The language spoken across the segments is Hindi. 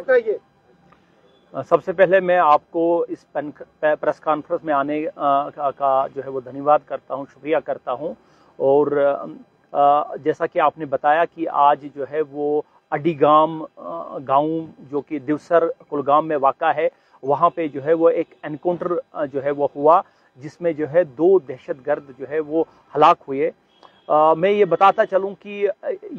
बताइए। सबसे पहले मैं आपको इस प्रेस कॉन्फ्रेंस में आने का जो है वो धन्यवाद करता हूँ, शुक्रिया करता हूँ। और जैसा कि आपने बताया कि आज जो है वो अडीगाम गांव जो कि दिवसर कुलगाम में वाक़ा है, वहाँ पे जो है वो एक एनकाउंटर जो है वो हुआ, जिसमें जो है 2 दहशतगर्द जो है वो हलाक हुए। मैं ये बताता चलूं कि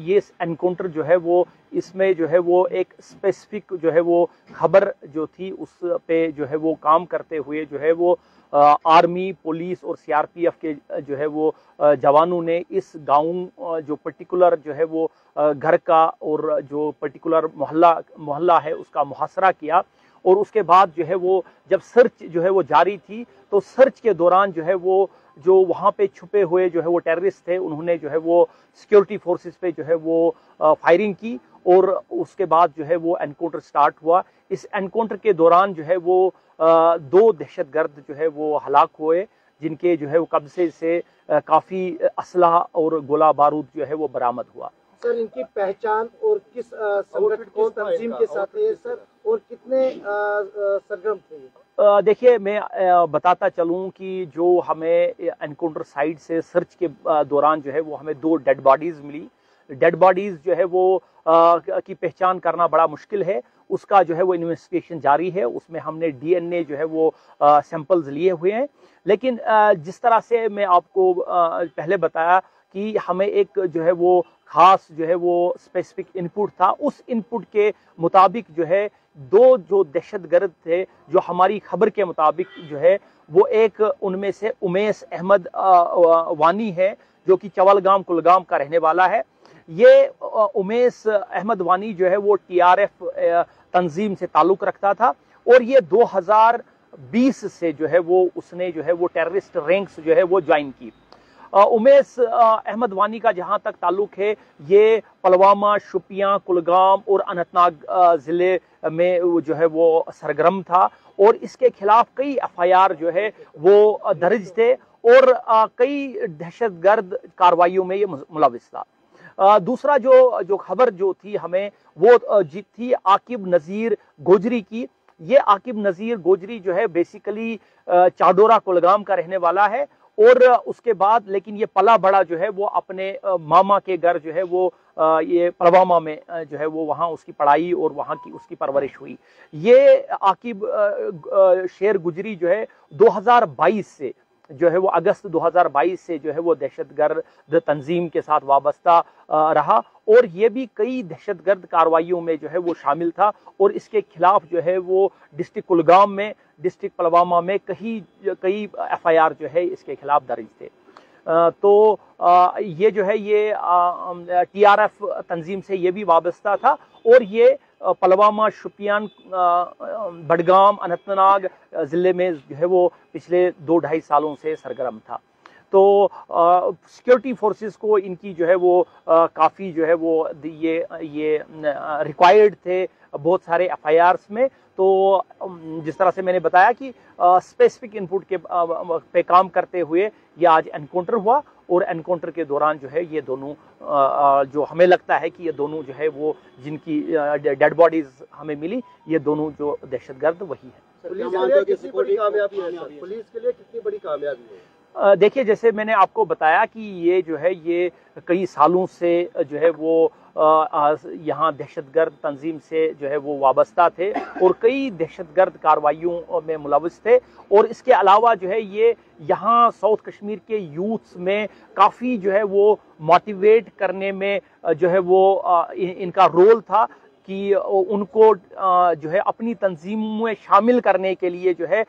ये एनकाउंटर जो है वो इसमें जो है वो एक स्पेसिफिक जो है वो खबर जो थी उस पे जो है वो काम करते हुए जो है वो आर्मी, पुलिस और सीआरपीएफ के जो है वो जवानों ने इस गांव जो पर्टिकुलर जो है वो घर का और जो पर्टिकुलर मोहल्ला है उसका मुहासरा किया। और उसके बाद जो है वो जब सर्च जो है वो जारी थी, तो सर्च के दौरान जो है वो जो वहाँ पे छुपे हुए जो है वो टेररिस्ट थे, उन्होंने जो है वो सिक्योरिटी फोर्सेस पे जो है वो फायरिंग की और उसके बाद जो है वो एनकाउंटर स्टार्ट हुआ। इस एनकाउंटर के दौरान जो है वो 2 दहशतगर्द जो है वो हलाक हुए, जिनके जो है वो कब्जे से काफ़ी असलहा और गोला बारूद जो है वो बरामद हुआ। सर, इनकी पहचान और किस संगठन, किस तंजीम के साथ है सर, और कितने सरगर्म थे? देखिए, मैं बताता चलूं कि जो हमें एनकाउंटर साइट से सर्च के दौरान जो है वो हमें 2 डेड बॉडीज मिली। डेड बॉडीज जो है वो की पहचान करना बड़ा मुश्किल है, उसका जो है वो इन्वेस्टिगेशन जारी है। उसमें हमने डीएनए जो है वो सैंपल्स लिए हुए हैं। लेकिन जिस तरह से मैं आपको पहले बताया कि हमें एक जो है वो खास जो है वो स्पेसिफिक इनपुट था, उस इनपुट के मुताबिक जो है 2 जो दहशतगर्द थे, जो हमारी खबर के मुताबिक जो है वो एक उनमें से उमेश अहमद वानी है, जो कि चवलगाम कुलगाम का रहने वाला है। ये उमेश अहमद वानी जो है वो टीआरएफ तंजीम से ताल्लुक रखता था और ये 2020 से जो है वो उसने जो है वो टेररिस्ट रैंक्स जो है वो ज्वाइन की। उमेश अहमद वानी का जहां तक ताल्लुक है, ये पुलवामा, शोपियां, कुलगाम और अनंतनाग जिले में जो है वो सरगर्म था और इसके खिलाफ कई एफआईआर जो है वो दर्ज थे और कई दहशतगर्द कार्रवाइयों में ये मुलविस था। दूसरा जो खबर जो थी हमें वो थी आकिब नजीर गोजरी की। ये आकिब नजीर गोजरी जो है बेसिकली चाडोरा कुलगाम का रहने वाला है और उसके बाद लेकिन ये पला बड़ा जो है वो अपने मामा के घर जो है वो ये पुलवामा में जो है वो वहाँ उसकी पढ़ाई और वहाँ की उसकी परवरिश हुई। ये आकिब शेर गुजरी जो है 2022 से जो है वो अगस्त 2022 से जो है वो दहशतगर्द तंजीम के साथ वाबस्ता रहा और ये भी कई दहशतगर्द कार्रवाइयों में जो है वो शामिल था और इसके खिलाफ जो है वो डिस्ट्रिक्ट कुलगाम में, डिस्ट्रिक्ट पुलवामा में कई एफआईआर जो है इसके खिलाफ दर्ज थे। तो ये जो है ये टीआरएफ तंजीम से ये भी वाबस्ता था और ये पुलवामा, शोपियान, बडगाम, अनंतनाग जिले में जो है वो पिछले 2-2.5 सालों से सरगर्म था। तो सिक्योरिटी फोर्सेस को इनकी जो है वो काफ़ी जो है वो ये रिक्वायर्ड थे बहुत सारे एफआईआर्स में। तो जिस तरह से मैंने बताया कि स्पेसिफिक इनपुट के पे काम करते हुए ये आज एनकाउंटर हुआ और एनकाउंटर के दौरान जो है ये दोनों जो हमें लगता है कि ये दोनों जो है वो जिनकी डेड बॉडीज हमें मिली, ये दोनों जो दहशतगर्द वही है। पुलिस के लिए कितनी बड़ी कामयाबी है? पुलिस के लिए कितनी बड़ी कामयाबी है? देखिए, जैसे मैंने आपको बताया कि ये जो है ये कई सालों से जो है वो यहाँ दहशतगर्द तंजीम से जो है वो वाबस्ता थे और कई दहशतगर्द कार्रवाइयों में मुलविस थे और इसके अलावा जो है ये यहाँ साउथ कश्मीर के यूथ्स में काफ़ी जो है वो मोटिवेट करने में जो है वो इनका रोल था कि उनको जो है अपनी तंजीम में शामिल करने के लिए जो है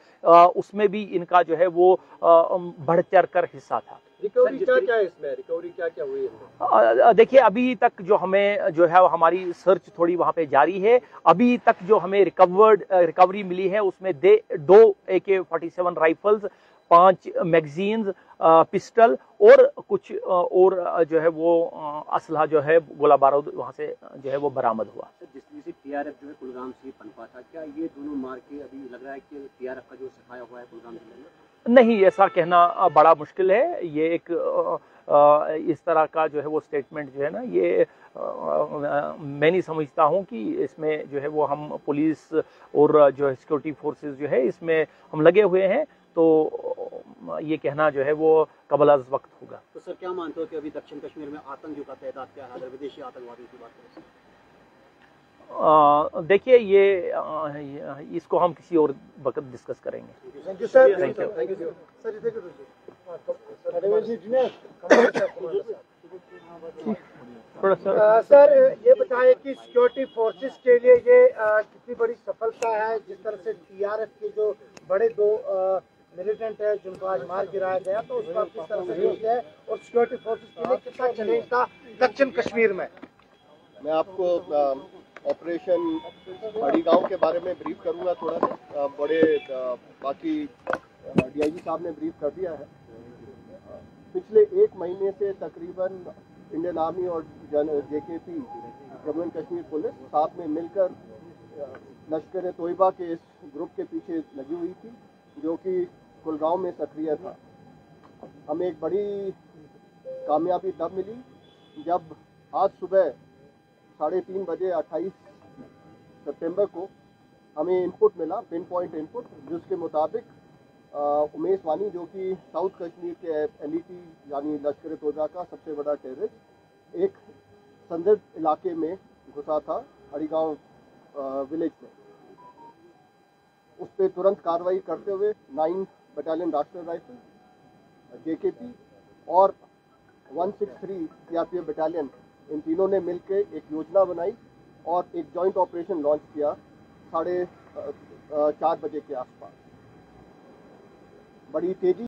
उसमें भी इनका जो है वो बढ़ चढ़ कर हिस्सा था। रिकवरी क्या है इसमें? रिकवरी क्या हुई है? देखिए, अभी तक जो हमें जो है हमारी सर्च थोड़ी वहाँ पे जारी है। अभी तक जो हमें रिकवरी मिली है उसमें 2 AK-47 राइफल्स, 5 मैगजीन्स, पिस्टल और कुछ और जो है वो असलहा जो है गोला बारूद वहाँ से जो है वो बरामद हुआ। जिस तरह से टीआरएफ जो है कुलगाम से पनपा था, क्या ये दोनों मार के अभी लग रहा है कि टीआरएफ का जो सफाया हुआ है कुलगाम जिले में? नहीं, ऐसा कहना बड़ा मुश्किल है। ये एक इस तरह का जो है वो स्टेटमेंट जो है ना, ये मैं नहीं समझता हूँ कि इसमें जो है वो हम पुलिस और जो है सिक्योरिटी फोर्सेस जो है इसमें हम लगे हुए हैं, तो ये कहना जो है वो कबल अज़ वक्त होगा। तो सर क्या मानते हो कि अभी दक्षिण कश्मीर में आतंकियों का तादाद क्या है अगर विदेशी आतंकवादियों की बात करें? देखिए, ये इसको हम किसी और वक्त डिस्कस करेंगे। Thank you sir. Thank you. Thank you थोड़ा सा सर, ये बताएं कि सिक्योरिटी फोर्सेस के लिए ये कितनी बड़ी सफलता है, जिस तरह से टीआरएफ के जो बड़े दो मिलिटेंट है जिनको आज मार गिराया गया, तो उस पर किस तरह से देखते हैं, और सिक्योरिटी फोर्सेस के लिए कितना चैलेंज था दक्षिण कश्मीर में? मैं आपको ऑपरेशन बड़ी गांव के बारे में ब्रीफ करूंगा थोड़ा सा। बड़े बाकी डीआईजी साहब ने ब्रीफ कर दिया है। पिछले 1 महीने से तकरीबन इंडियन आर्मी और JKP Jammu and Kashmir police साथ में मिलकर लश्कर तोयबा के इस ग्रुप के पीछे लगी हुई थी, जो कि कुलगांव में सक्रिय था। हमें एक बड़ी कामयाबी तब मिली जब आज सुबह 3:30 बजे 28 सितंबर को हमें इनपुट मिला, पिन पॉइंट इनपुट, जिसके मुताबिक उमेश वानी, जो कि साउथ कश्मीर के एलईटी यानी लश्कर तोयबा का सबसे बड़ा टेररिस्ट, एक संदिग्ध इलाके में घुसा था हरिगांव विलेज में। उस पर तुरंत कार्रवाई करते हुए 9 बटालियन राष्ट्रीय राइफल, जेकेपी और 163 सीआरपीएफ बटालियन, इन तीनों ने मिलकर एक योजना बनाई और एक जॉइंट ऑपरेशन लॉन्च किया 4:30 बजे के आसपास। बड़ी तेजी